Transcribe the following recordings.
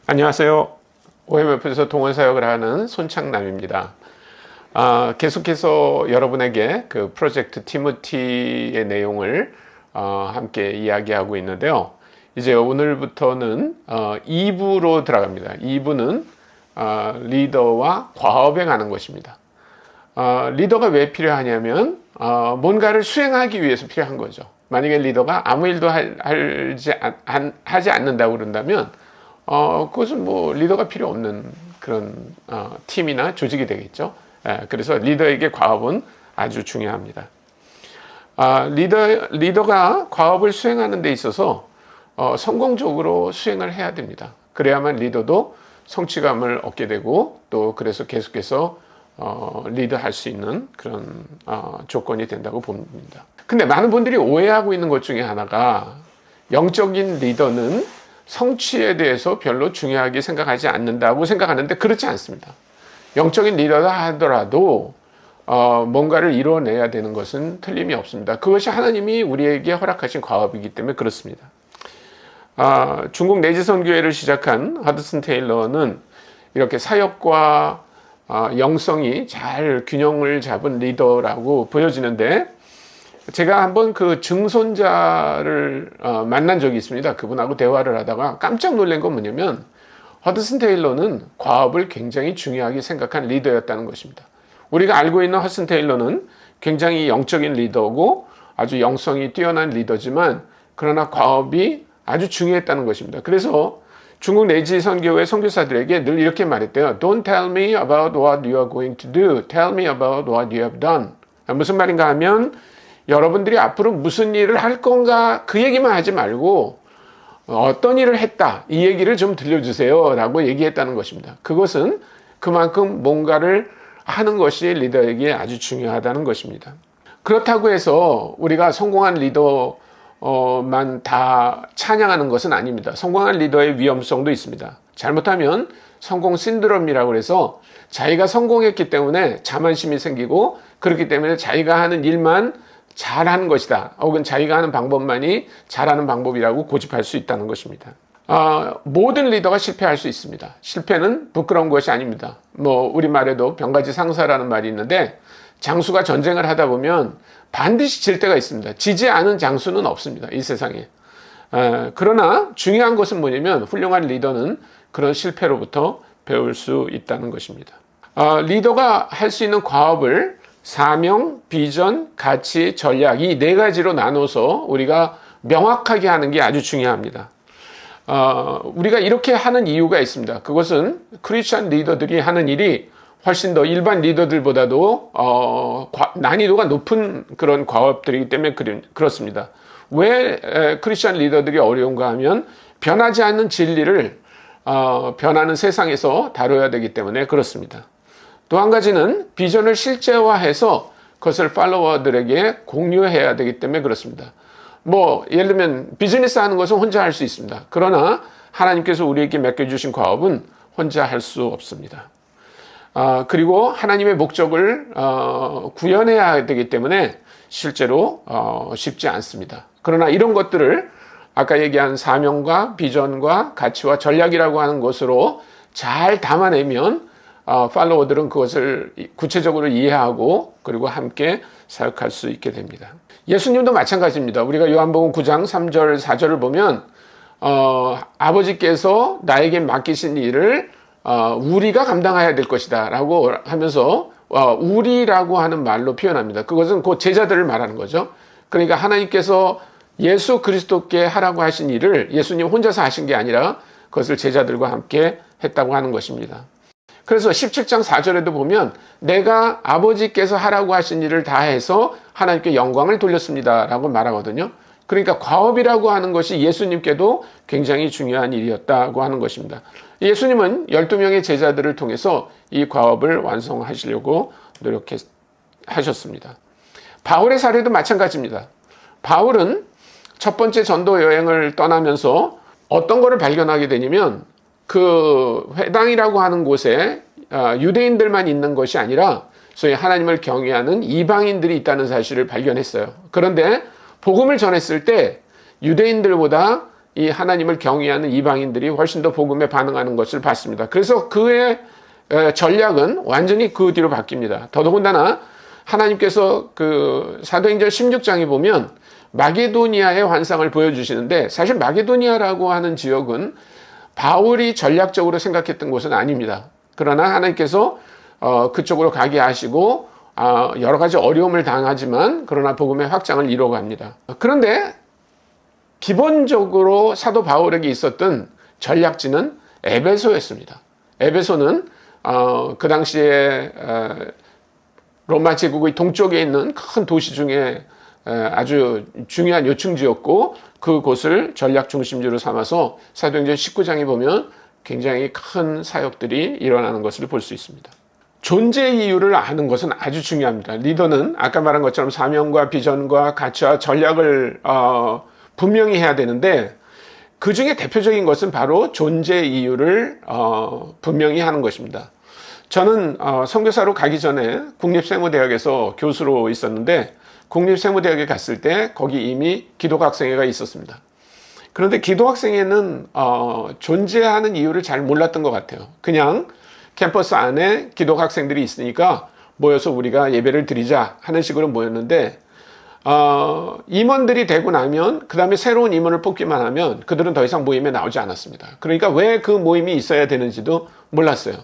안녕하세요. OMF에서 동원사역을 하는 손창남입니다. 계속해서 여러분에게 그 프로젝트 티모티의 내용을 함께 이야기하고 있는데요. 이제 오늘부터는 2부로 들어갑니다. 2부는 리더와 과업에 가는 것입니다. 리더가 왜 필요하냐면 뭔가를 수행하기 위해서 필요한 거죠. 만약에 리더가 아무 일도 하지 않는다고 그런다면 그것은 뭐 리더가 필요 없는 그런 팀이나 조직이 되겠죠. 그래서 리더에게 과업은 아주 중요합니다. 리더가 과업을 수행하는 데 있어서 성공적으로 수행을 해야 됩니다. 그래야만 리더도 성취감을 얻게 되고 또 그래서 계속해서 리드할 수 있는 그런 조건이 된다고 봅니다. 근데 많은 분들이 오해하고 있는 것 중에 하나가 영적인 리더는 성취에 대해서 별로 중요하게 생각하지 않는다고 생각하는데 그렇지 않습니다. 영적인 리더다 하더라도 뭔가를 이뤄내야 되는 것은 틀림이 없습니다. 그것이 하나님이 우리에게 허락하신 과업이기 때문에 그렇습니다. 중국 내지선교회를 시작한 허드슨 테일러는 이렇게 사역과 영성이 잘 균형을 잡은 리더라고 보여지는데 제가 한번 그 증손자를 만난 적이 있습니다. 그분하고 대화를 하다가 깜짝 놀란 건 뭐냐면 허드슨 테일러는 과업을 굉장히 중요하게 생각한 리더였다는 것입니다. 우리가 알고 있는 허드슨 테일러는 굉장히 영적인 리더고 아주 영성이 뛰어난 리더지만 그러나 과업이 아주 중요했다는 것입니다. 그래서 중국 내지 선교회 선교사들에게 늘 이렇게 말했대요. Don't tell me about what you are going to do. Tell me about what you have done. 무슨 말인가 하면 여러분들이 앞으로 무슨 일을 할 건가 그 얘기만 하지 말고 어떤 일을 했다 이 얘기를 좀 들려주세요 라고 얘기했다는 것입니다. 그것은 그만큼 뭔가를 하는 것이 리더에게 아주 중요하다는 것입니다. 그렇다고 해서 우리가 성공한 리더만 다 찬양하는 것은 아닙니다. 성공한 리더의 위험성도 있습니다. 잘못하면 성공 신드롬이라고 해서 자기가 성공했기 때문에 자만심이 생기고 그렇기 때문에 자기가 하는 일만 잘하는 것이다. 혹은 자기가 하는 방법만이 잘하는 방법이라고 고집할 수 있다는 것입니다. 모든 리더가 실패할 수 있습니다. 실패는 부끄러운 것이 아닙니다. 우리말에도 병가지 상사라는 말이 있는데 장수가 전쟁을 하다 보면 반드시 질 때가 있습니다. 지지 않은 장수는 없습니다. 이 세상에. 그러나 중요한 것은 뭐냐면 훌륭한 리더는 그런 실패로부터 배울 수 있다는 것입니다. 리더가 할 수 있는 과업을 사명, 비전, 가치, 전략 이 네 가지로 나눠서 우리가 명확하게 하는 게 아주 중요합니다. 우리가 이렇게 하는 이유가 있습니다. 그것은 크리스천 리더들이 하는 일이 훨씬 더 일반 리더들보다도 난이도가 높은 그런 과업들이기 때문에 그렇습니다. 왜 크리스천 리더들이 어려운가 하면 변하지 않는 진리를 변하는 세상에서 다뤄야 되기 때문에 그렇습니다. 또 한 가지는 비전을 실제화해서 그것을 팔로워들에게 공유해야 되기 때문에 그렇습니다. 예를 들면 비즈니스 하는 것은 혼자 할 수 있습니다. 그러나 하나님께서 우리에게 맡겨주신 과업은 혼자 할 수 없습니다. 그리고 하나님의 목적을 구현해야 되기 때문에 실제로 쉽지 않습니다. 그러나 이런 것들을 아까 얘기한 사명과 비전과 가치와 전략이라고 하는 것으로 잘 담아내면 팔로워들은 그것을 구체적으로 이해하고 그리고 함께 사역할 수 있게 됩니다. 예수님도 마찬가지입니다. 우리가 요한복음 9장 3절 4절을 보면 아버지께서 나에게 맡기신 일을 우리가 감당해야 될 것이다 라고 하면서 우리라고 하는 말로 표현합니다. 그것은 그 제자들을 말하는 거죠. 그러니까 하나님께서 예수 그리스도께 하라고 하신 일을 예수님 혼자서 하신 게 아니라 그것을 제자들과 함께 했다고 하는 것입니다. 그래서 17장 4절에도 보면 내가 아버지께서 하라고 하신 일을 다 해서 하나님께 영광을 돌렸습니다 라고 말하거든요. 그러니까 과업이라고 하는 것이 예수님께도 굉장히 중요한 일이었다고 하는 것입니다. 예수님은 12명의 제자들을 통해서 이 과업을 완성하시려고 노력하셨습니다. 바울의 사례도 마찬가지입니다. 바울은 첫 번째 전도 여행을 떠나면서 어떤 것을 발견하게 되냐면 그 회당이라고 하는 곳에 유대인들만 있는 것이 아니라 소위 하나님을 경외하는 이방인들이 있다는 사실을 발견했어요. 그런데 복음을 전했을 때 유대인들보다 이 하나님을 경외하는 이방인들이 훨씬 더 복음에 반응하는 것을 봤습니다. 그래서 그의 전략은 완전히 그 뒤로 바뀝니다. 더더군다나 하나님께서 그 사도행전 16장에 보면 마게도니아의 환상을 보여주시는데, 사실 마게도니아라고 하는 지역은 바울이 전략적으로 생각했던 곳은 아닙니다. 그러나 하나님께서 그쪽으로 가게 하시고 여러 가지 어려움을 당하지만 그러나 복음의 확장을 이루어갑니다. 그런데 기본적으로 사도 바울에게 있었던 전략지는 에베소였습니다. 에베소는 그 당시에 로마 제국의 동쪽에 있는 큰 도시 중에 아주 중요한 요충지였고, 그곳을 전략 중심지로 삼아서 사도행전 19장에 보면 굉장히 큰 사역들이 일어나는 것을 볼 수 있습니다. 존재 이유를 아는 것은 아주 중요합니다. 리더는 아까 말한 것처럼 사명과 비전과 가치와 전략을 분명히 해야 되는데, 그 중에 대표적인 것은 바로 존재 이유를 분명히 하는 것입니다. 저는 선교사로 가기 전에 국립세무대학에서 교수로 있었는데, 국립세무대학에 갔을 때 거기 이미 기독학생회가 있었습니다. 그런데 기독학생회는 존재하는 이유를 잘 몰랐던 것 같아요. 그냥 캠퍼스 안에 기독학생들이 있으니까 모여서 우리가 예배를 드리자 하는 식으로 모였는데, 임원들이 되고 나면 그 다음에 새로운 임원을 뽑기만 하면 그들은 더 이상 모임에 나오지 않았습니다. 그러니까 왜 그 모임이 있어야 되는지도 몰랐어요.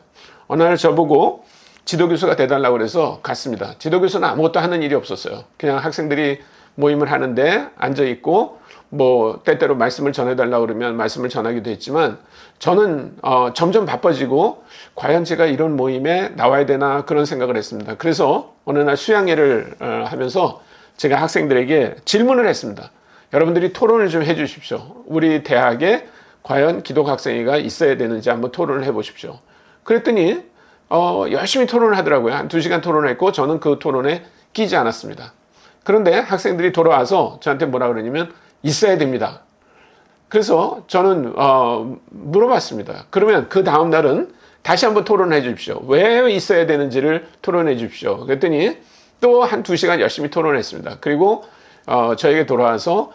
어느 날 저보고 지도교수가 돼달라고 그래서 갔습니다. 지도교수는 아무것도 하는 일이 없었어요. 그냥 학생들이 모임을 하는데 앉아있고, 뭐 때때로 말씀을 전해달라고 그러면 말씀을 전하기도 했지만, 저는 점점 바빠지고 과연 제가 이런 모임에 나와야 되나 그런 생각을 했습니다. 그래서 어느 날 수양회를 하면서 제가 학생들에게 질문을 했습니다. 여러분들이 토론을 좀 해주십시오. 우리 대학에 과연 기독학생회가 있어야 되는지 한번 토론을 해보십시오. 그랬더니 열심히 토론을 하더라고요. 한 2시간 토론했고 저는 그 토론에 끼지 않았습니다. 그런데 학생들이 돌아와서 저한테 뭐라 그러냐면 있어야 됩니다. 그래서 저는 물어봤습니다. 그러면 그 다음 날은 다시 한번 토론해 주십시오. 왜 있어야 되는지를 토론해 주십시오. 그랬더니 또 한 2시간 열심히 토론했습니다. 그리고 저에게 돌아와서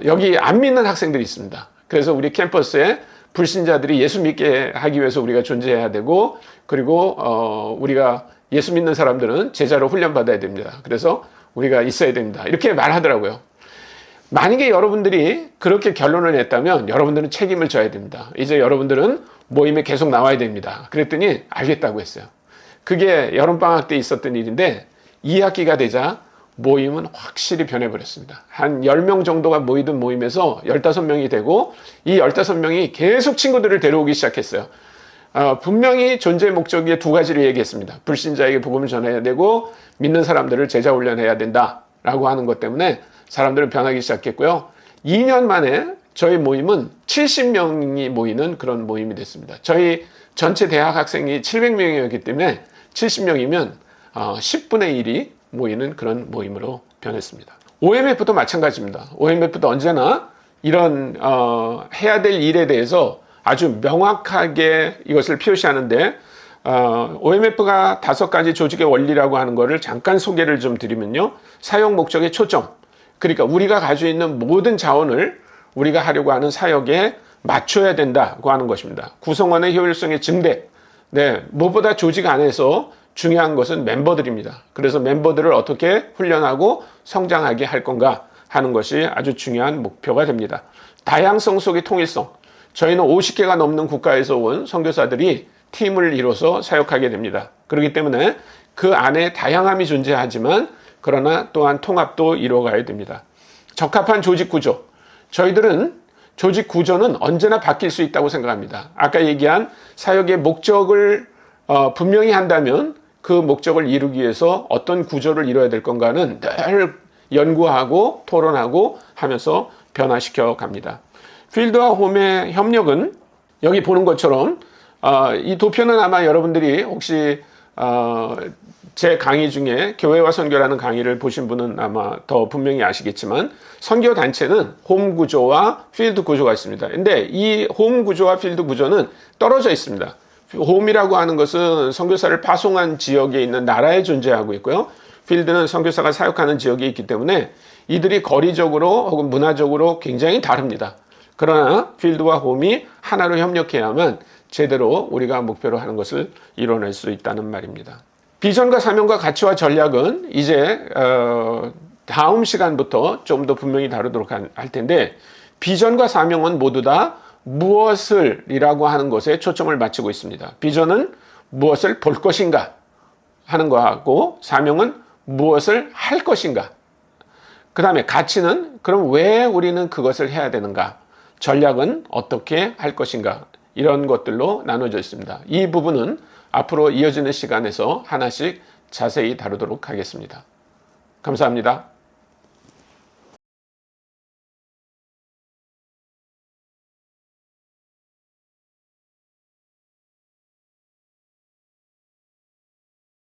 여기 안 믿는 학생들이 있습니다. 그래서 우리 캠퍼스에 불신자들이 예수 믿게 하기 위해서 우리가 존재해야 되고, 그리고 우리가 예수 믿는 사람들은 제자로 훈련받아야 됩니다. 그래서 우리가 있어야 됩니다. 이렇게 말하더라고요. 만약에 여러분들이 그렇게 결론을 냈다면 여러분들은 책임을 져야 됩니다. 이제 여러분들은 모임에 계속 나와야 됩니다. 그랬더니 알겠다고 했어요. 그게 여름방학 때 있었던 일인데 2학기가 되자 모임은 확실히 변해버렸습니다. 한 10명 정도가 모이던 모임에서 15명이 되고, 이 15명이 계속 친구들을 데려오기 시작했어요. 분명히 존재의 목적에 2가지를 얘기했습니다. 불신자에게 복음을 전해야 되고 믿는 사람들을 제자 훈련해야 된다라고 하는 것 때문에 사람들은 변하기 시작했고요. 2년 만에 저희 모임은 70명이 모이는 그런 모임이 됐습니다. 저희 전체 대학 학생이 700명이었기 때문에 70명이면 10분의 1이 모이는 그런 모임으로 변했습니다. OMF도 마찬가지입니다. OMF도 언제나 이런 해야 될 일에 대해서 아주 명확하게 이것을 표시하는데, OMF가 5가지 조직의 원리라고 하는 것을 잠깐 소개를 좀 드리면요. 사용 목적의 초점, 그러니까 우리가 가지고 있는 모든 자원을 우리가 하려고 하는 사역에 맞춰야 된다고 하는 것입니다. 구성원의 효율성의 증대, 무엇보다 조직 안에서 중요한 것은 멤버들입니다. 그래서 멤버들을 어떻게 훈련하고 성장하게 할 건가 하는 것이 아주 중요한 목표가 됩니다. 다양성 속의 통일성, 저희는 50개가 넘는 국가에서 온 선교사들이 팀을 이뤄서 사역하게 됩니다. 그렇기 때문에 그 안에 다양함이 존재하지만 그러나 또한 통합도 이루어가야 됩니다. 적합한 조직 구조, 저희들은 조직 구조는 언제나 바뀔 수 있다고 생각합니다. 아까 얘기한 사역의 목적을 분명히 한다면 그 목적을 이루기 위해서 어떤 구조를 이뤄야 될 건가는 늘 연구하고 토론하고 하면서 변화시켜 갑니다. 필드와 홈의 협력은 여기 보는 것처럼 이 도표는 아마 여러분들이 혹시 제 강의 중에 교회와 선교라는 강의를 보신 분은 아마 더 분명히 아시겠지만, 선교 단체는 홈 구조와 필드 구조가 있습니다. 근데 이 홈 구조와 필드 구조는 떨어져 있습니다. 홈이라고 하는 것은 선교사를 파송한 지역에 있는 나라에 존재하고 있고요. 필드는 선교사가 사역하는 지역에 있기 때문에 이들이 거리적으로 혹은 문화적으로 굉장히 다릅니다. 그러나 필드와 홈이 하나로 협력해야만 제대로 우리가 목표로 하는 것을 이뤄낼 수 있다는 말입니다. 비전과 사명과 가치와 전략은 이제 다음 시간부터 좀 더 분명히 다루도록 할 텐데, 비전과 사명은 모두 다 무엇을 이라고 하는 것에 초점을 맞추고 있습니다. 비전은 무엇을 볼 것인가 하는 거하고, 사명은 무엇을 할 것인가, 그 다음에 가치는 그럼 왜 우리는 그것을 해야 되는가, 전략은 어떻게 할 것인가, 이런 것들로 나눠져 있습니다. 이 부분은 앞으로 이어지는 시간에서 하나씩 자세히 다루도록 하겠습니다. 감사합니다.